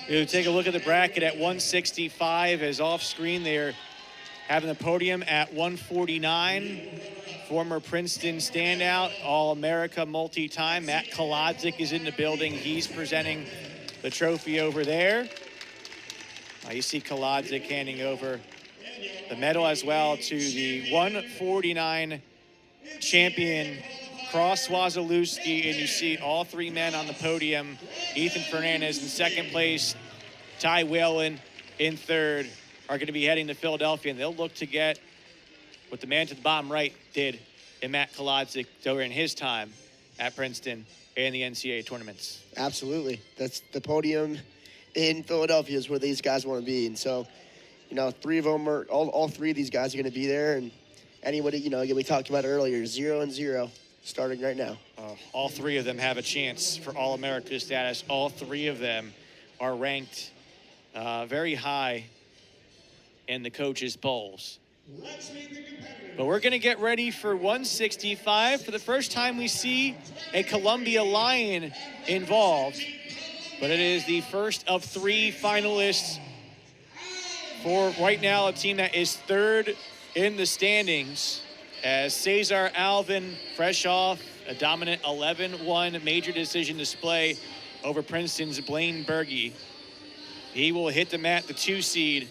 You take a look at the bracket at 165 as off screen there, having the podium at 149. Former Princeton standout, All-America multi-time. Matt Kolodzik is in the building. He's presenting the trophy over there. You see Kolodzik handing over the medal as well to the 149 champion, Cross Wasilewski, and you see all three men on the podium. Ethan Fernandez in second place, Ty Whalen in third, are going to be heading to Philadelphia, and they'll look to get what the man to the bottom right did in Matt Kolodzik during his time at Princeton and the NCAA tournaments. Absolutely. That's the podium in Philadelphia is where these guys want to be. And so, three of them are, all three of these guys are going to be there. And anybody, we talked about earlier, 0-0 starting right now. All three of them have a chance for All-America status. All three of them are ranked very high in the coaches' polls. But we're going to get ready for 165. For the first time, we see a Columbia Lion involved. But it is the first of three finalists for right now a team that is third in the standings, as Cesar Alvan, fresh off a dominant 11-1 major decision display over Princeton's Blaine Berge. He will hit the mat, the 2 seed,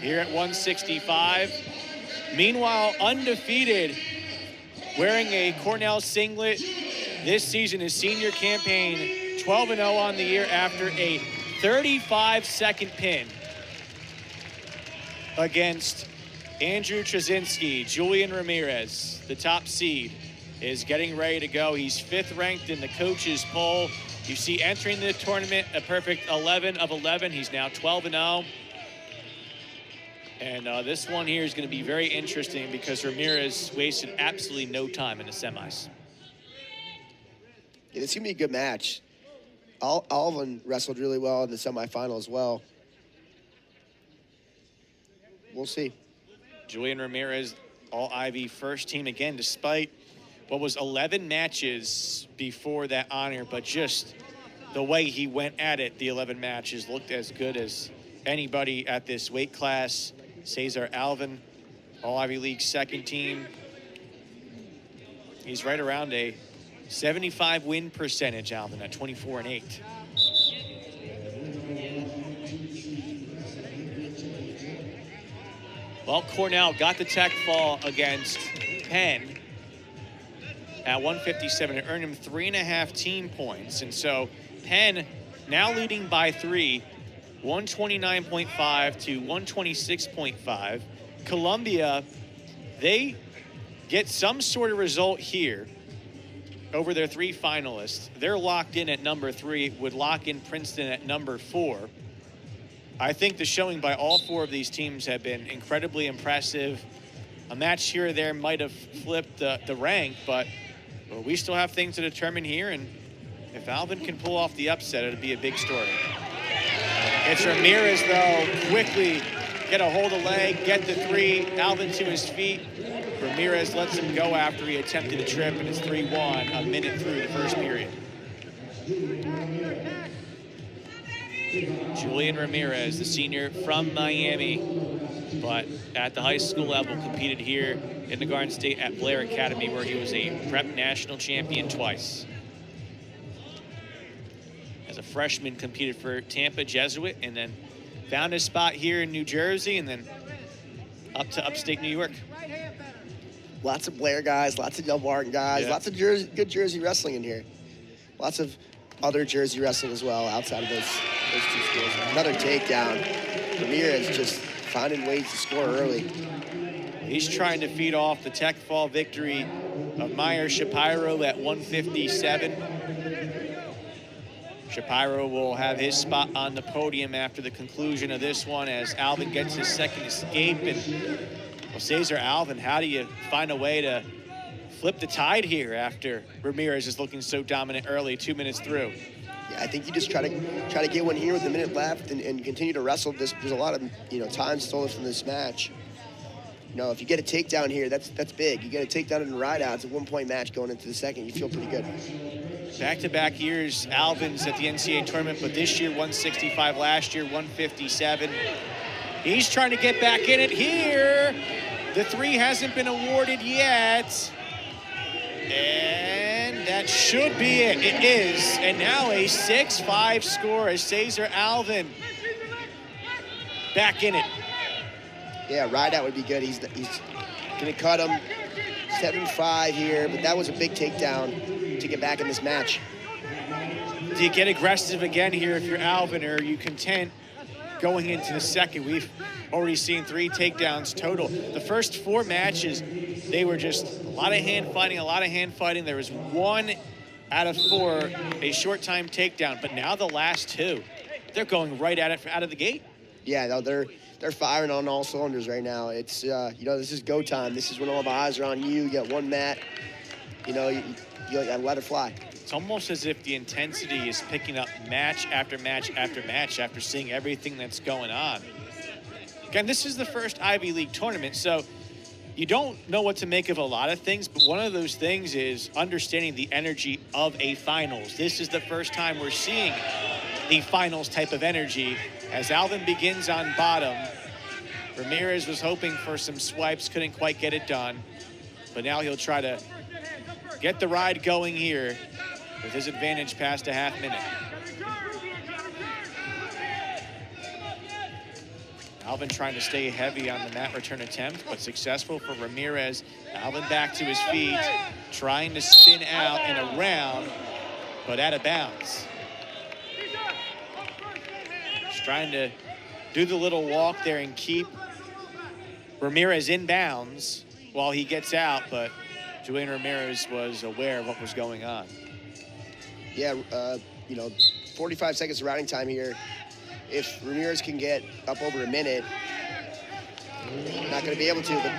here at 165. Meanwhile, undefeated, wearing a Cornell singlet this season, his senior campaign, 12-0 on the year after a 35-second pin against Andrew Trzynski. Julian Ramirez, the top seed, is getting ready to go. He's 5th ranked in the coaches poll. You see entering the tournament a perfect 11 of 11. He's now 12-0. And this one here is going to be very interesting because Ramirez wasted absolutely no time in the semis. Yeah, this is going to be a good match. Alvan wrestled really well in the semifinal as well. We'll see. Julian Ramirez, All-Ivy first team again, despite what was 11 matches before that honor, but just the way he went at it, the 11 matches looked as good as anybody at this weight class. Cesar Alvan, All-Ivy League second team. He's right around a 75 win percentage, Alvan, at 24-8. Well, Cornell got the tech fall against Penn at 157. It earned him 3.5 team points. And so Penn now leading by 3, 129.5 to 126.5. Columbia, they get some sort of result here over their 3 finalists. They're locked in at number 3, would lock in Princeton at number 4. I think the showing by all 4 of these teams have been incredibly impressive. A match here or there might have flipped the rank, but we still have things to determine here, and if Alvan can pull off the upset, it'll be a big story. It's Ramirez, though, quickly get a hold of leg, get the 3, Alvan to his feet. Ramirez lets him go after he attempted a trip, and it's 3-1 a minute through the first period. Julian Ramirez, the senior from Miami, but at the high school level competed here in the Garden State at Blair Academy, where he was a prep national champion twice. As a freshman, competed for Tampa Jesuit, and then found his spot here in New Jersey, and then up to upstate New York. Lots of Blair guys, lots of Del Martin guys, lots of good Jersey wrestling in here. Lots of other Jersey wrestling as well outside of those 2 schools. Another takedown. Ramirez just finding ways to score early. He's trying to feed off the tech fall victory of Meyer Shapiro at 157. Shapiro will have his spot on the podium after the conclusion of this one as Alvan gets his second escape. And well, Cesar Alvan, how do you find a way to flip the tide here after Ramirez is looking so dominant early, 2 minutes through? Yeah, I think you just try to get one here with a minute left and continue to wrestle. There's a lot of time stolen from this match. If you get a takedown here, that's big. You get a takedown in the ride-outs, a 1-point match going into the second. You feel pretty good. Back-to-back years, Alvan's at the NCAA tournament, but this year 165, last year 157. He's trying to get back in it here. The three hasn't been awarded yet. And that should be it. It is. And now a 6-5 score as Cesar Alvan back in it. Yeah, ride out would be good. He's gonna cut him 7-5 here, but that was a big takedown to get back in this match. Do you get aggressive again here if you're Alvan, or are you content going into the second? We've already seen 3 takedowns total. The first 4 matches, they were just a lot of hand fighting. There was 1 out of 4, a short time takedown, but now the last 2, they're going right at it out of the gate. Yeah, no, they're firing on all cylinders right now. It's, this is go time. This is when all the eyes are on you. You got 1 mat, you gotta let it fly. It's almost as if the intensity is picking up match after match after match after seeing everything that's going on. Again, this is the first Ivy League tournament, so you don't know what to make of a lot of things, but one of those things is understanding the energy of a finals. This is the first time we're seeing the finals type of energy as Alvan begins on bottom. Ramirez was hoping for some swipes, couldn't quite get it done, but now he'll try to get the ride going here with his advantage past a half minute. Alvan trying to stay heavy on the mat return attempt, but successful for Ramirez. Alvan back to his feet, trying to spin out and around, but out of bounds. Just trying to do the little walk there and keep Ramirez in bounds while he gets out, but Julian Ramirez was aware of what was going on. Yeah, 45 seconds of routing time here. If Ramirez can get up over a minute, not going to be able to. But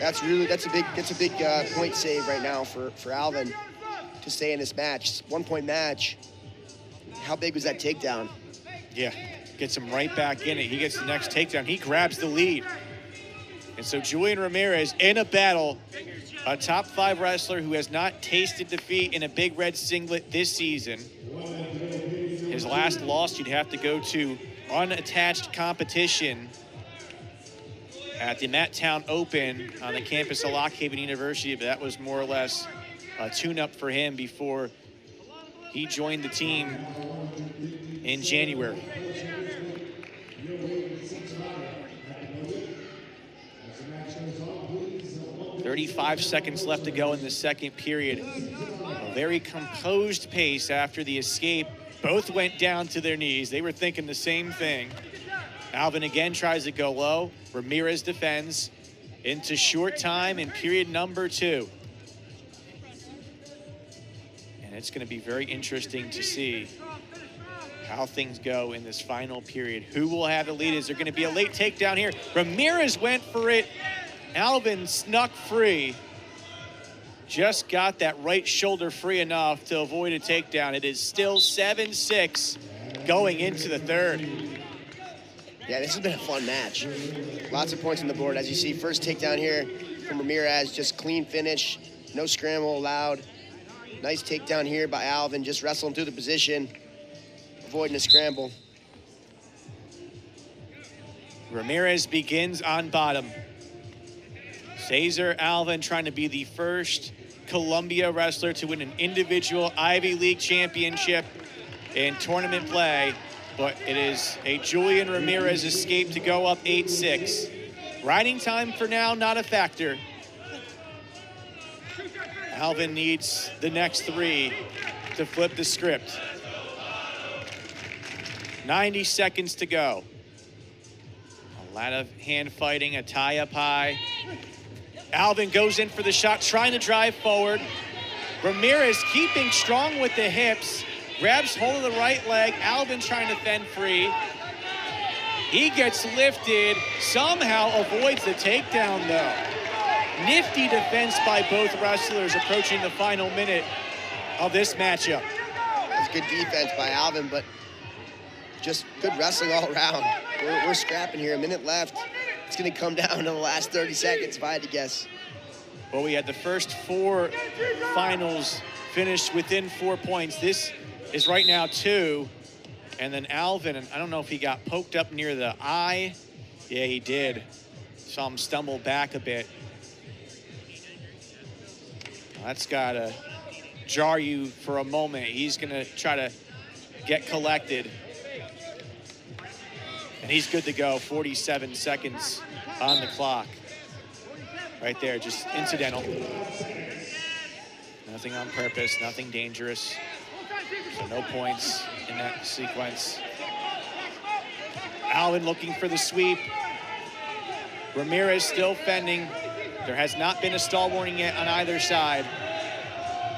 that's a big point save right now for Alvan to stay in this match. 1-point match. How big was that takedown? Yeah, gets him right back in it. He gets the next takedown. He grabs the lead. And so Julian Ramirez in a battle, a top 5 wrestler who has not tasted defeat in a big red singlet this season. His last loss, you'd have to go to unattached competition at the Matt Town Open on the campus of Lock Haven University, but that was more or less a tune-up for him before he joined the team in January. "35 seconds left to go in the second period. A very composed pace after the escape. Both went down to their knees. They were thinking the same thing. Alvan again tries to go low. Ramirez defends into short time in period number 2. And it's going to be very interesting to see how things go in this final period. Who will have the lead? Is there going to be a late takedown here? Ramirez went for it. Alvan snuck free. Just got that right shoulder free enough to avoid a takedown. It is still 7-6 going into the third. Yeah, this has been a fun match. Lots of points on the board. As you see, first takedown here from Ramirez, just clean finish, no scramble allowed. Nice takedown here by Alvan, just wrestling through the position, avoiding a scramble. Ramirez begins on bottom. Cesar Alvan trying to be the first Columbia wrestler to win an individual Ivy League championship in tournament play, but it is a Julian Ramirez escape to go up 8-6. Riding time for now, not a factor. Alvan needs the next 3 to flip the script. 90 seconds to go. A lot of hand fighting, a tie-up high. Alvan goes in for the shot, trying to drive forward. Ramirez keeping strong with the hips, grabs hold of the right leg. Alvan trying to fend free. He gets lifted, somehow avoids the takedown though. Nifty defense by both wrestlers approaching the final minute of this matchup. That's good defense by Alvan, but just good wrestling all around. We're scrapping here, a minute left. It's going to come down to the last 30 seconds, if I had to guess. Well, we had the first 4 finals finished within 4 points. This is right now 2. And then Alvan, and I don't know if he got poked up near the eye. Yeah, he did. Saw him stumble back a bit. That's got to jar you for a moment. He's going to try to get collected. And he's good to go. 47 seconds on the clock. Right there, just incidental. Nothing on purpose, nothing dangerous. So no points in that sequence. Alvan looking for the sweep. Ramirez still fending. There has not been a stall warning yet on either side.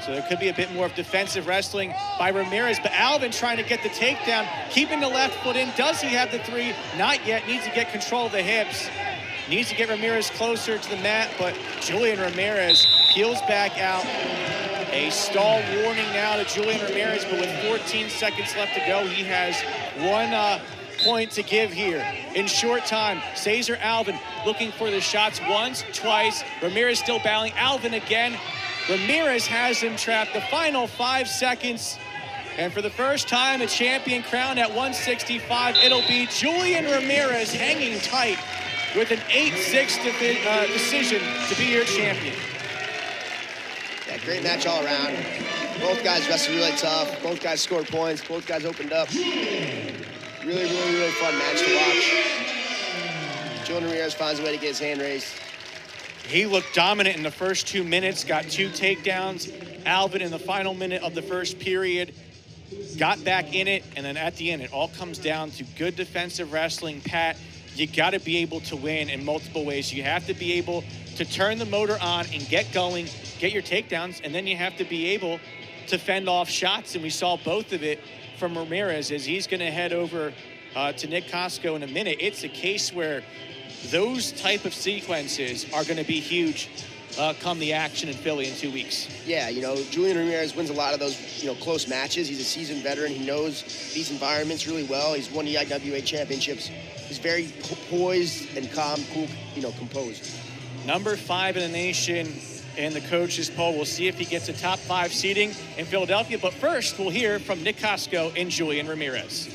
So there could be a bit more of defensive wrestling by Ramirez, but Alvan trying to get the takedown, keeping the left foot in. Does he have the 3? Not yet. Needs to get control of the hips. Needs to get Ramirez closer to the mat, but Julian Ramirez peels back out. A stall warning now to Julian Ramirez, but with 14 seconds left to go, he has 1 point to give here. In short time, Cesar Alvan looking for the shots once, twice. Ramirez still battling. Alvan again. Ramirez has him trapped. The final 5 seconds. And for the first time, a champion crowned at 165. It'll be Julian Ramirez hanging tight with an 8-6 decision to be your champion. Yeah, great match all around. Both guys wrestled really tough. Both guys scored points. Both guys opened up. Really fun match to watch. Julian Ramirez finds a way to get his hand raised. He looked dominant in the first 2 minutes, got 2 takedowns. Alvan in the final minute of the first period got back in it, and then at the end, it all comes down to good defensive wrestling. Pat, you got to be able to win in multiple ways. You have to be able to turn the motor on and get going, get your takedowns, and then you have to be able to fend off shots, and we saw both of it from Ramirez as he's going to head over to Nick Costco in a minute. It's a case where those type of sequences are going to be huge come the action in Philly in 2 weeks. Yeah, you know, Julian Ramirez wins a lot of those, close matches. He's a seasoned veteran. He knows these environments really well. He's won the IWA championships. He's very poised and calm, cool, composed. Number 5 in the nation in the coaches poll. We'll see if he gets a top 5 seeding in Philadelphia. But first, we'll hear from Nick Costco and Julian Ramirez.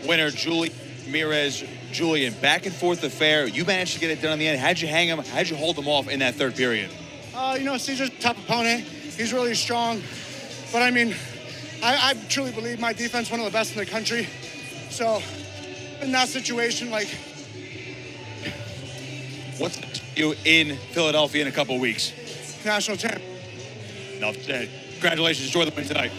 Winner Julian Ramirez. Julian, back and forth affair. You managed to get it done in the end. How'd you hang him? How'd you hold him off in that third period? Cesar's a tough opponent. He's really strong. But I truly believe my defense is one of the best in the country. So in that situation, What's you in Philadelphia in a couple of weeks? national champ. No, congratulations. Enjoy the win tonight.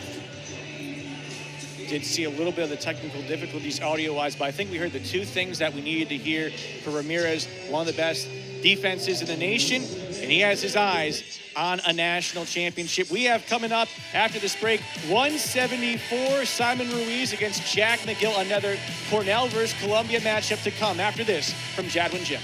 Did see a little bit of the technical difficulties audio-wise, but I think we heard the 2 things that we needed to hear for Ramirez. One of the best defenses in the nation, and he has his eyes on a national championship. We have coming up after this break, 174, Simon Ruiz against Jack McGill, another Cornell versus Columbia matchup to come after this from Jadwin Gym.